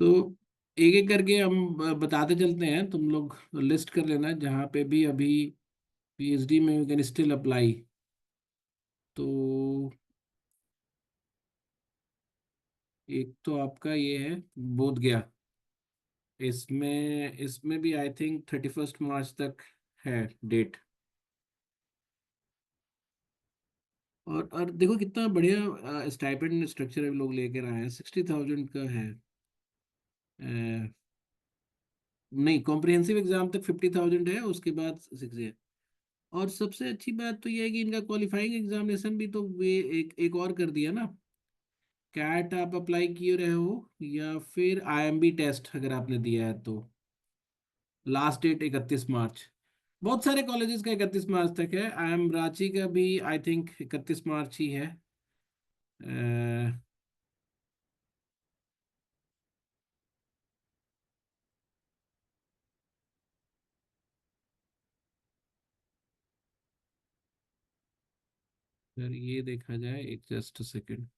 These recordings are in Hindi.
तो एक एक करके हम बताते चलते हैं, तुम लोग लिस्ट कर लेना जहाँ पे भी अभी पीएचडी में यू कैन स्टिल अप्लाई। तो एक तो आपका ये है बोध गया। इसमें इसमें भी आई थिंक 31 मार्च तक है डेट। और देखो कितना बढ़िया स्टाइपेंड स्ट्रक्चर लोग लेकर आए हैं, 60,000 का है। नहीं, कॉम्प्रिहेंसिव एग्जाम तक 50,000 है, उसके बाद 6 है। और सबसे अच्छी बात तो ये है कि इनका क्वालिफाइंग एग्जामिनेशन भी तो वे एक और कर दिया ना। कैट आप अप्लाई किए रहे हो, या फिर आईएमबी टेस्ट अगर आपने दिया है तो लास्ट डेट 31 मार्च। बहुत सारे कॉलेजेस का 31 मार्च तक है, आईएम रांची का भी आई थिंक 31 मार्च ही है। अ, अगर ये देखा जाए, एक जस्ट सेकंड।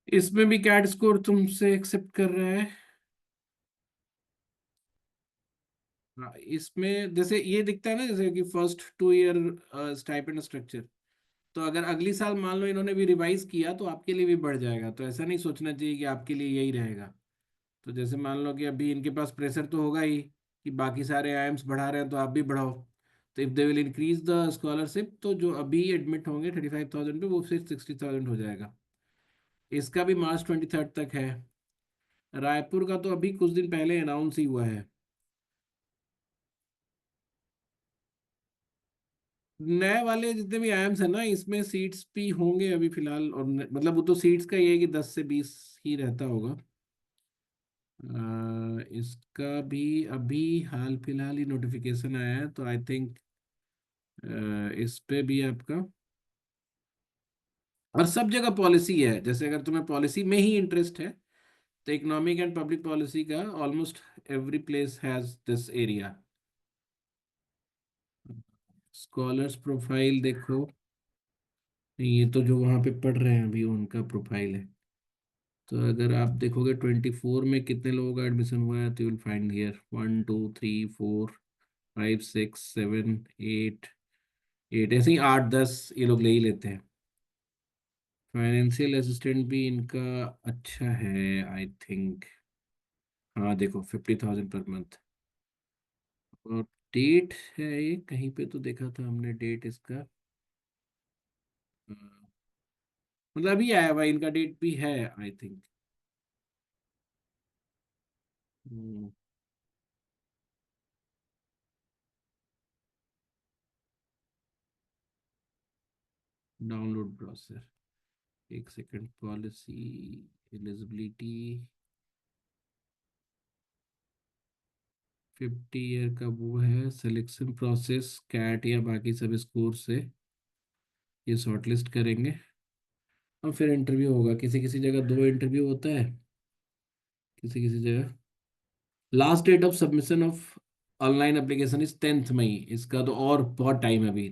इसमें भी कैट स्कोर तुमसे एक्सेप्ट कर रहा है। हाँ, इसमें जैसे ये दिखता है ना, जैसे कि फर्स्ट 2 ईयर स्टाइपेंड स्ट्रक्चर। तो अगर अगली साल मान लो इन्होंने भी रिवाइज किया तो आपके लिए भी बढ़ जाएगा, तो ऐसा नहीं सोचना चाहिए कि आपके लिए यही रहेगा। तो जैसे मान लो कि अभी इनके पास प्रेशर तो होगा ही कि बाकी सारे आईएम्स बढ़ा रहे हैं तो आप भी बढ़ाओ। तो if they will increase the scholarship, तो जो अभी एडमिट होंगे 35,000 पे, वो फिर 60,000 हो जाएगा। इसका भी March 23 तक है। रायपुर का तो अभी कुछ दिन पहले अनाउंस ही हुआ है। नए वाले जितने भी आयाम्स है ना, इसमें सीट्स भी होंगे अभी फिलहाल, और मतलब वो तो सीट्स का ये है कि 10 से 20 ही रहता होगा। इसका भी अभी हाल फिलहाल ही नोटिफिकेशन आया है, तो आई थिंक इस पे भी आपका। और सब जगह पॉलिसी है, जैसे अगर तुम्हें पॉलिसी में ही इंटरेस्ट है तो इकोनॉमिक एंड पब्लिक पॉलिसी का almost every place has this area. Scholars profile देखो, ये तो जो वहाँ पे पढ़ रहे हैं अभी उनका प्रोफाइल है। तो अगर आप देखोगे 24 में कितने लोगों का एडमिशन हुआ है, तो यू विल फाइंड हियर 1 2 3 4 5 6 7 8 8, ऐसे ही 8 10 ये लोग ले ही लेते हैं। फाइनेंशियल असिस्टेंट भी इनका अच्छा है आई थिंक। हाँ देखो, 50,000 पर मंथ। और डेट है ये कहीं पे तो देखा था हमने डेट इसका। अ, मतलब अभी आया हुआ इनका डेट भी है आई थिंक। डाउनलोड ब्राउजर, एक सेकंड। पॉलिसी एलिजिबिलिटी 50 ईयर का वो है, सिलेक्शन प्रोसेस कैट या बाकी सब स्कोर से ये शॉर्टलिस्ट करेंगे। और फिर इंटरव्यू होगा, किसी किसी जगह 2 इंटरव्यू होता है, किसी किसी जगह। Last date of submission of online application is 10 मई। इसका तो और बहुत टाइम है अभी।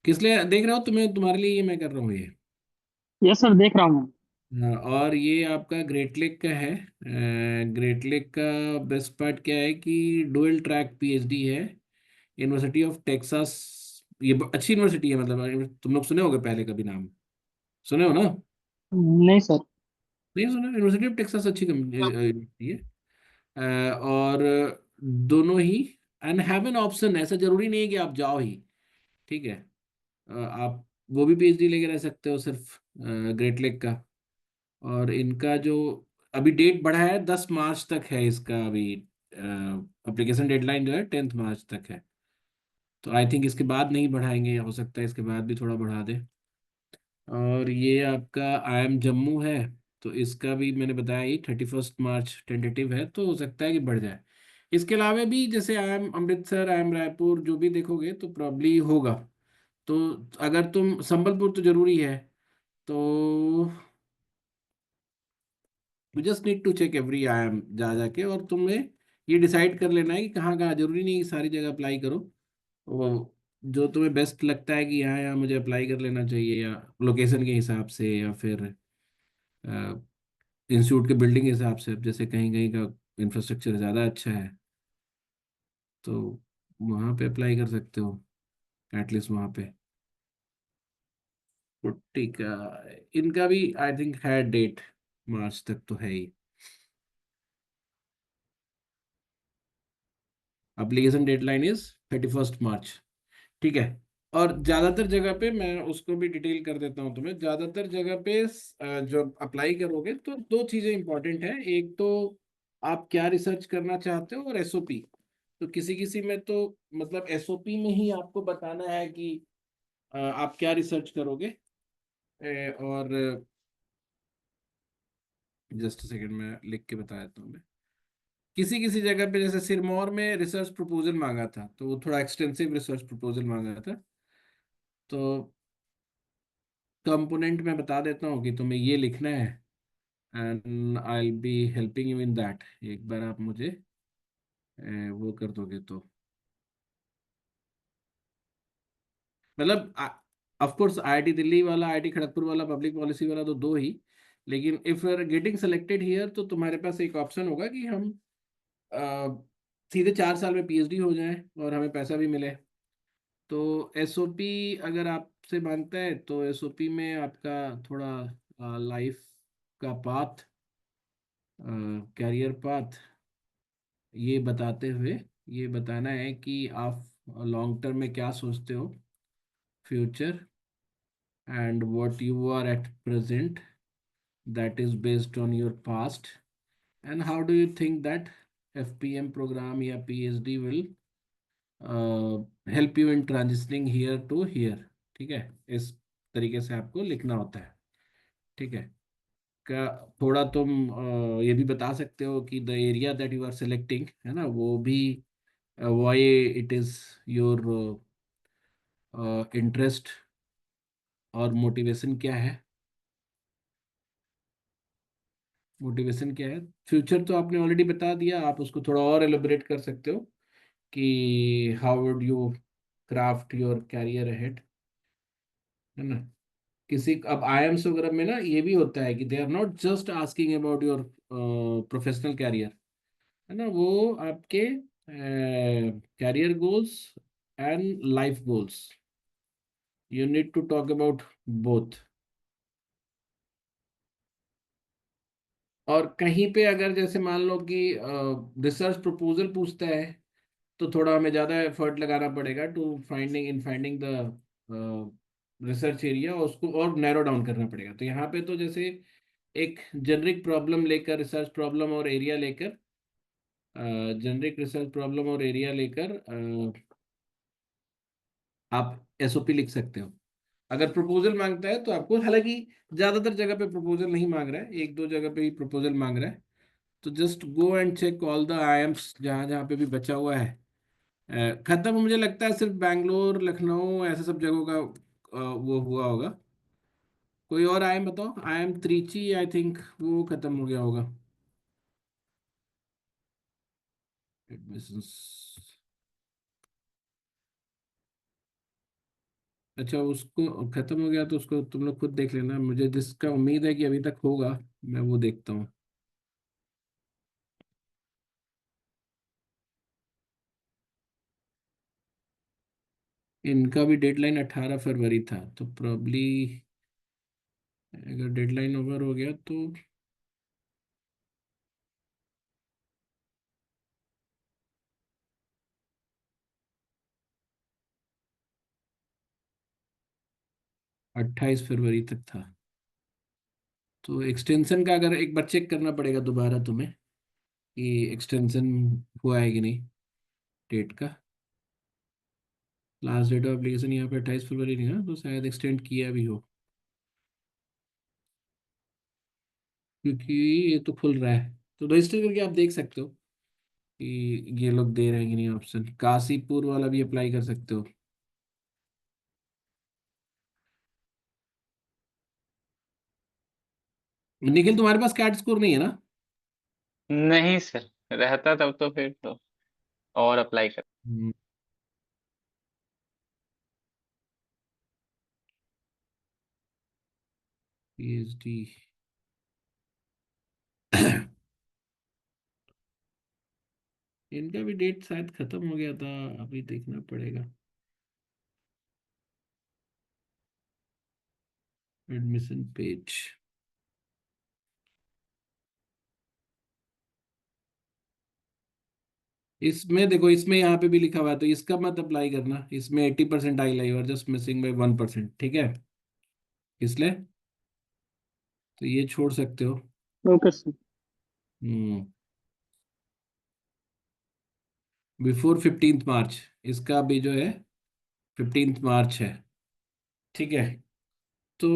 किस लिए देख रहे हो, तुम्हें तुम्हारे लिए ये मैं कर रहा हूँ ये। यस सर, देख रहा हूँ। हाँ, और ये आपका ग्रेट लेक का है। ग्रेट लेक का बेस्ट पार्ट क्या है कि डुअल ट्रैक पीएचडी है, यूनिवर्सिटी ऑफ टेक्सास। ये अच्छी यूनिवर्सिटी है, मतलब तुम लोग सुने होगे पहले कभी नाम, सुने हो ना? नहीं सर। नहीं सुना? यूनिवर्सिटी ऑफ टेक्सास अच्छी यूनिवर्सिटी है। और दोनों ही एंड हैव एन ऑप्शन, ऐसा जरूरी नहीं है कि आप जाओ ही। ठीक है। आप वो भी पीएचडी लेके रह सकते हो सिर्फ ग्रेट लेक का। और इनका जो अभी डेट बढ़ा है 10 मार्च तक है इसका अभी। एप्लीकेशन डेडलाइन जो है 10 मार्च तक है। तो आई थिंक इसके बाद नहीं बढ़ाएंगे, हो सकता है इसके बाद भी थोड़ा बढ़ा दे। और ये आपका आई एम जम्मू है, तो इसका भी मैंने बताया ही 31 मार्च टेंटेटिव है, तो हो सकता है कि बढ़ जाए। इसके अलावा भी जैसे I am Amritsar, I am Raipur, जो भी देखोगे तो प्रॉब्ली होगा। तो अगर तुम संबलपुर तो जरूरी है, तो you just need to check every I M जा जाके, और तुम्हें ये डिसाइड कर लेना है कि कहाँ कहाँ, जरूरी नहीं कि सारी जगह अप्लाई करो। वो जो तुम्हें बेस्ट लगता है कि यहाँ यहाँ मुझे अप्लाई कर लेना चाहिए, या लोकेशन के हिसाब से, या फिर इंस्टीट्यूट के बिल्डिंग के हिसाब से। अब जैसे कहीं कहीं का इंफ्रास्ट्रक्चर ज़्यादा अच्छा है, तो वहाँ पे अप्लाई कर सकते हो, एटलीस्ट वहाँ पे। पुट्टी का, इनका भी आई थिंक है डेट, मार्च तक तो है ही। एप्लीकेशन डेडलाइन इज 31 मार्च। ठीक है। और ज़्यादातर जगह पे मैं उसको भी डिटेल कर देता हूँ तुम्हें। ज़्यादातर जगह पे जो अप्लाई करोगे तो दो चीज़ें इंपॉर्टेंट हैं। एक तो आप क्या रिसर्च करना चाहते हो, और एसओपी। तो किसी किसी में तो मतलब एसओपी में ही आपको बताना है कि आप क्या रिसर्च करोगे। और जस्ट सेकंड में लिख के बता देता हूँ मैं। किसी किसी जगह पे जैसे सिरमौर में रिसर्च प्रपोजल मांगा था, तो वो थोड़ा एक्सटेंसिव रिसर्च प्रपोजल मांगा था। तो कंपोनेंट में बता देता हूँ कि तुम्हें ये लिखना है, and I will be helping you in that. एक बार आप मुझे वो कर दोगे तो, मतलब ऑफ कोर्स आईआईटी दिल्ली वाला, आईआईटी खड़गपुर वाला, पब्लिक पॉलिसी वाला तो दो ही। लेकिन if you are getting selected here, तो तुम्हारे पास एक ऑप्शन होगा कि हम सीधे 4 साल में पीएचडी हो जाएं और हमें पैसा भी मिले। तो एसओपी अगर आपसे मांगता है, तो एसओपी में आपका थोड़ा लाइफ का पाथ, कैरियर पाथ, ये बताते हुए ये बताना है कि आप लॉन्ग टर्म में क्या सोचते हो, future, and what you are at present, that is based on your past, and how do you think that FPM program या PhD will help you in transitioning here to here। ठीक है। इस तरीके से आपको लिखना होता है। ठीक है। का थोड़ा तुम ये भी बता सकते हो कि the area that you are selecting है ना, वो भी why it is your interest, और मोटिवेशन क्या है। मोटिवेशन क्या है। फ्यूचर तो आपने ऑलरेडी बता दिया, आप उसको थोड़ा और एलोबरेट कर सकते हो कि how would you craft your career ahead, है ना। किसी अब आईएम्स वगैरह में ना ये भी होता है कि they are not just asking about your professional career, है ना। वो आपके career goals and life goals, you need to talk about both. और कहीं पे अगर जैसे मान लो कि रिसर्च प्रपोजल पूछता है, तो थोड़ा हमें ज़्यादा एफर्ट लगाना पड़ेगा to finding in finding the research area, और उसको और नैरो डाउन करना पड़ेगा। तो यहाँ पे तो जैसे एक जेनरिक प्रॉब्लम लेकर, रिसर्च प्रॉब्लम और एरिया लेकर, जेनरिक रिसर्च प्रॉब्लम और एरिया लेकर आप एसओपी लिख सकते हो। अगर प्रपोजल मांगता है तो आपको, हालांकि ज़्यादातर जगह पे प्रपोजल नहीं मांग रहा है, एक दो जगह पे ही प्रपोजल मांग रहा है। तो just go and check all the IIMs जहाँ जहाँ पे भी बचा हुआ है। खत्म मुझे लगता है सिर्फ बैंगलोर, लखनऊ, ऐसे सब जगहों का वो हुआ होगा। कोई और आईएम बताओ। आईएम त्रिची आई थिंक वो खत्म हो गया होगा एडमिशंस। अच्छा, उसको खत्म हो गया तो उसको तुम लोग खुद देख लेना। मुझे जिसका उम्मीद है कि अभी तक होगा, मैं वो देखता हूँ। इनका भी डेडलाइन 18 फरवरी था, तो प्रॉब्ली अगर डेडलाइन ओवर हो गया तो 28 फरवरी तक था। तो एक्सटेंशन का अगर एक बार चेक करना पड़ेगा दोबारा तुम्हें कि एक्सटेंशन हुआ है कि नहीं, डेट का। लास्ट डेट ऑफ एप्लीकेशन यहाँ पे 28 फरवरी नहीं है, तो शायद एक्सटेंड किया भी हो, क्योंकि ये तो खुल रहा है। तो रजिस्टर करके आप देख सकते हो कि ये लोग दे रहे हैं कि नहीं ऑप्शन। काशीपुर वाला भी अप्लाई कर सकते हो। निखिल, तुम्हारे पास कैट स्कोर नहीं है ना। नहीं सर, रहता तब तो फिर तो और अप्लाई कर। हम्म, PhD। इनका भी डेट शायद खत्म हो गया था, अभी देखना पड़ेगा। Admission page. इसमें देखो, इसमें यहाँ पे भी लिखा हुआ है, तो इसका मत अप्लाई करना। इसमें 80% आई लाई और जस्ट मिसिंग बाई 1%, ठीक है, इसलिए तो ये छोड़ सकते हो। Okay sir. Hmm. Before 15 March, इसका भी जो है 15 मार्च है, ठीक है। तो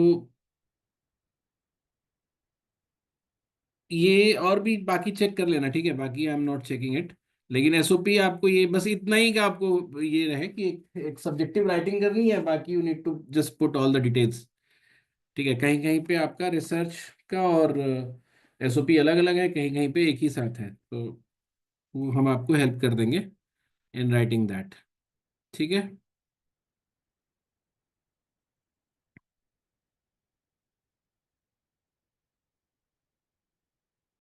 ये और भी बाकी चेक कर लेना, ठीक है, बाकी I am not checking it. लेकिन एसओपी आपको ये बस इतना ही, कि आपको ये रहे कि एक सब्जेक्टिव राइटिंग करनी है, बाकी you need to just put all the details, ठीक है। कहीं कहीं पे आपका रिसर्च का और एसओपी अलग अलग है, कहीं कहीं पे एक ही साथ है, तो वो हम आपको हेल्प कर देंगे इन राइटिंग दैट, ठीक है।